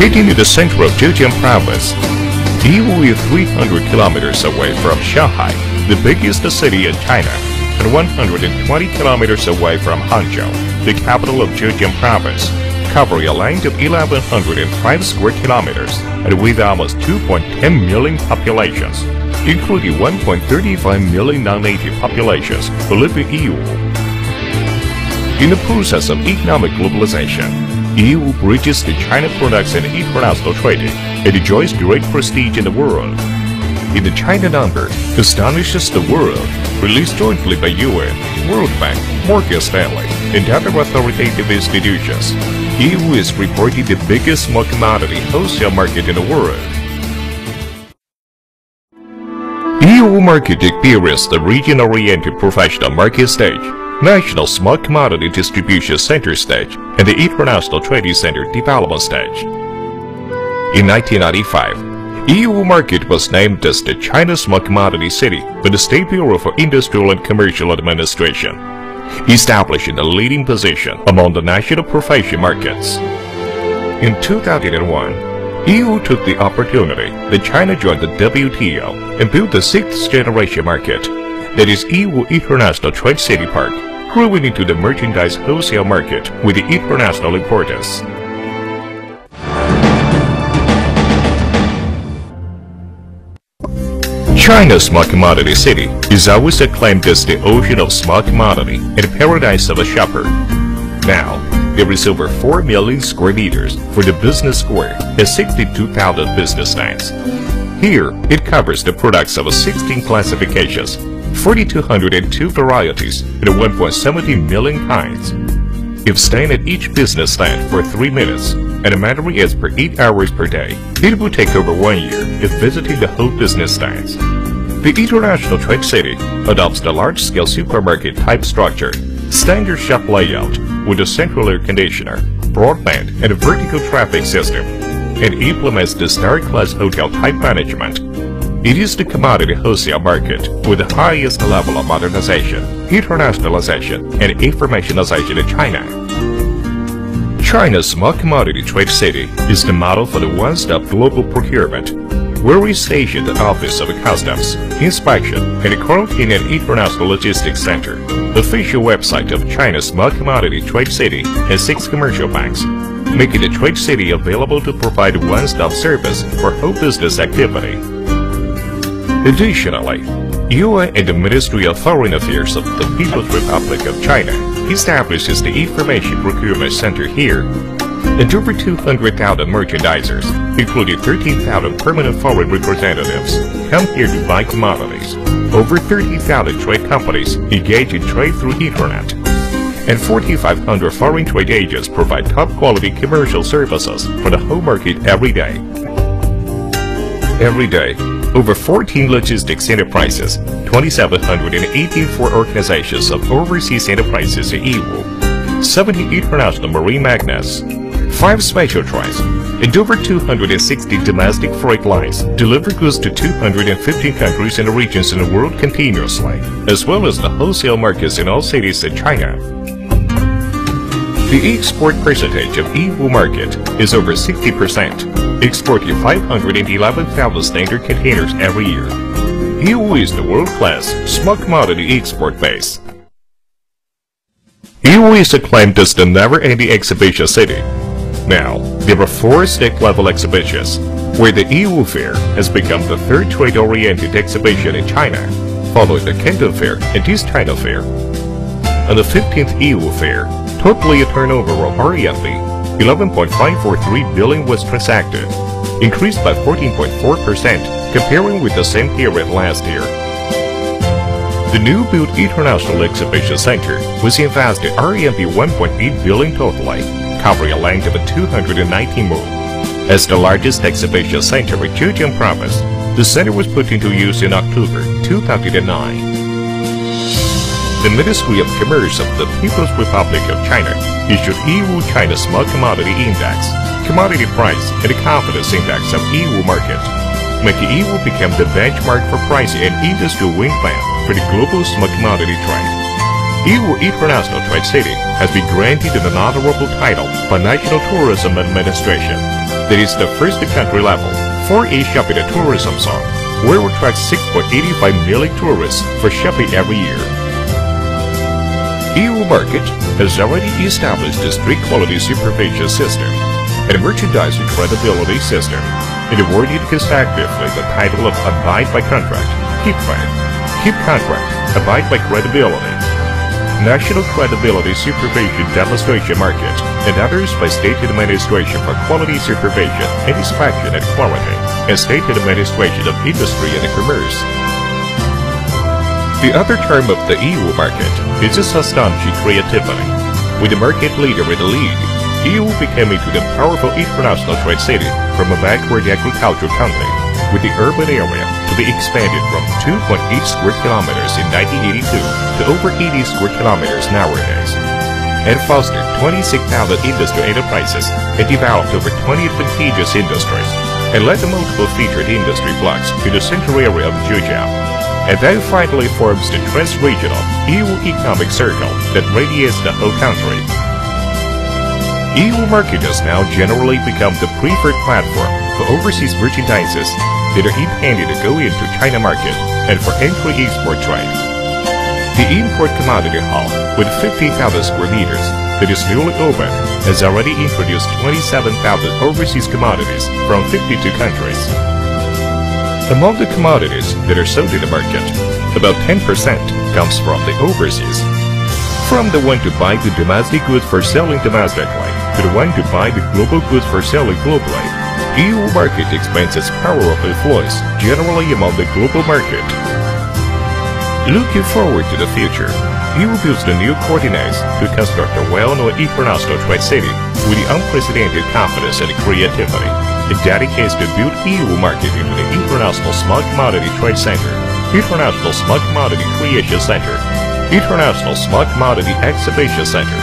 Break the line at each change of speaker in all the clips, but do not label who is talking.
Located in the center of Zhejiang province, Yiwu is 300 kilometers away from Shanghai, the biggest city in China, and 120 kilometers away from Hangzhou, the capital of Zhejiang province, covering a length of 1,105 square kilometers and with almost 2.10 million populations, including 1.35 million non-native populations who live in Yiwu. In the process of economic globalization, Yiwu bridges the China products and international trading and enjoys great prestige in the world. In the China number, astonishes the world, released jointly by UN, World Bank, Morgan Stanley, and other authoritative institutions, Yiwu is reported the biggest small commodity wholesale market in the world. Yiwu market experienced the region-oriented professional market stage, national small commodity distribution center stage, and the international trading center development stage. In 1995, Yiwu market was named as the China Small Commodity City by the State Bureau for Industrial and Commercial Administration, establishing a leading position among the national profession markets. In 2001, Yiwu took the opportunity that China joined the WTO and built the sixth-generation market, that is Yiwu International Trade City Park, growing into the merchandise wholesale market with the international importance. China's small commodity city is always acclaimed as the ocean of small commodity and paradise of a shopper. Now, there is over 4 million square meters for the business square and 62,000 business stands. Here, it covers the products of 16 classifications, 4,202 varieties, and 1.17 million kinds. If staying at each business stand for 3 minutes, and a mandatory is per 8 hours per day, it will take over 1 year if visiting the whole business stands. The International Trade City adopts the large-scale supermarket-type structure, standard shop layout with a central air conditioner, broadband, and a vertical traffic system, and implements the star-class hotel-type management. It is the commodity wholesale market with the highest level of modernization, internationalization, and informationization in China. China's small commodity trade city is the model for the one-stop global procurement, where we station the Office of Customs, Inspection, and Quarantine and International Logistics Center, official website of China's small commodity trade city, and 6 commercial banks, making the trade city available to provide one-stop service for whole business activity. Additionally, UN and the Ministry of Foreign Affairs of the People's Republic of China establishes the Information Procurement Center here, and over 200,000 merchandisers, including 13,000 permanent foreign representatives, come here to buy commodities. Over 30,000 trade companies engage in trade through Internet, and 4,500 foreign trade agents provide top-quality commercial services for the whole market every day. Every day, over 14 logistics enterprises, 2,784 organizations of overseas enterprises in Yiwu, 70 international marine magnets, 5 special trains, and over 260 domestic freight lines deliver goods to 215 countries and regions in the world continuously, as well as the wholesale markets in all cities in China. The export percentage of Yiwu market is over 60%, exporting 511,000 standard containers every year. Yiwu is the world-class small commodity export base. Yiwu is acclaimed as the never-ending exhibition city. Now, there are 4 state-level exhibitions, where the Yiwu Fair has become the 3rd trade-oriented exhibition in China, following the Canton Fair and East China Fair. On the 15th Yiwu Fair, totally a turnover of RMB 11.543 billion was transacted, increased by 14.4% comparing with the same period last year. The new built International Exhibition Center was invested RMB 1.8 billion totally, covering a length of 219 moon. As the largest exhibition center in Zhejiang province, the center was put into use in October 2009. The Ministry of Commerce of the People's Republic of China issued Yiwu China Small Commodity Index, Commodity Price, and the Confidence Index of Yiwu market, making Yiwu become the benchmark for pricing and industry wing plan for the global small commodity trade. Yiwu International Trade City has been granted an honorable title by National Tourism Administration that is the first country level for a shopping and tourism zone, where it attracts 6.85 million tourists for shopping every year. Yiwu Market has already established a strict quality supervision system and a merchandising credibility system, and awarded consecutively the title of Abide by Contract, Keep Faith, Keep Contract, Abide by Credibility, National Credibility Supervision Demonstration Market, and others by State Administration for Quality Supervision and Inspection and Quality, and State Administration of Industry and Commerce. The other term of the Yiwu market is its astonishing creativity. With the market leader in the lead, Yiwu became into the powerful international trade city from a backward agricultural country, with the urban area to be expanded from 2.8 square kilometers in 1982 to over 80 square kilometers nowadays, and fostered 26,000 industry enterprises and developed over 20 advantageous industries, and led the multiple featured industry blocks to the central area of Zhejiang, and then finally forms the trans-regional Yiwu economic circle that radiates the whole country. Yiwu market has now generally become the preferred platform for overseas merchandises that are intended to go into China market and for entry-export trade. The import commodity hall, with 15,000 square meters, that is newly opened, has already introduced 27,000 overseas commodities from 52 countries. Among the commodities that are sold in the market, about 10% comes from the overseas. From the one to buy the domestic goods for selling domestically to the one to buy the global goods for selling globally, Yiwu market expands its power of influence generally among the global market. Looking forward to the future, Yiwu builds the new coordinates to construct a well-known international trade city with the unprecedented confidence and creativity. It dedicates to build Yiwu market into the International Smart Commodity Trade Center, International Smart Commodity Creation Center, International Smart Commodity Exhibition Center,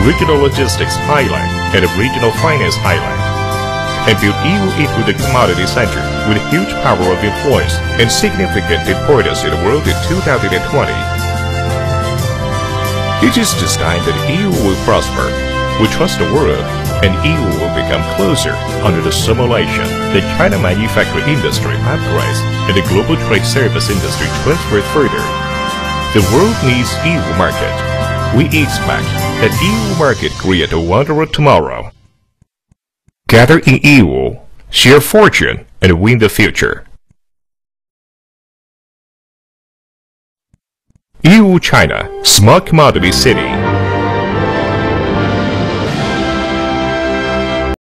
Regional Logistics Highland, and a Regional Finance Highland, and build Yiwu into the Commodity Center with huge power of influence and significant importance in the world in 2020. It is this time that Yiwu will prosper. We trust the world, and Yiwu will become closer under the simulation that China manufacturing industry upgrades and the global trade service industry transfers further. The world needs Yiwu market. We expect that Yiwu market create a wonder of tomorrow. Gather in Yiwu, share fortune, and win the future. Yiwu, China, Smart Commodity City.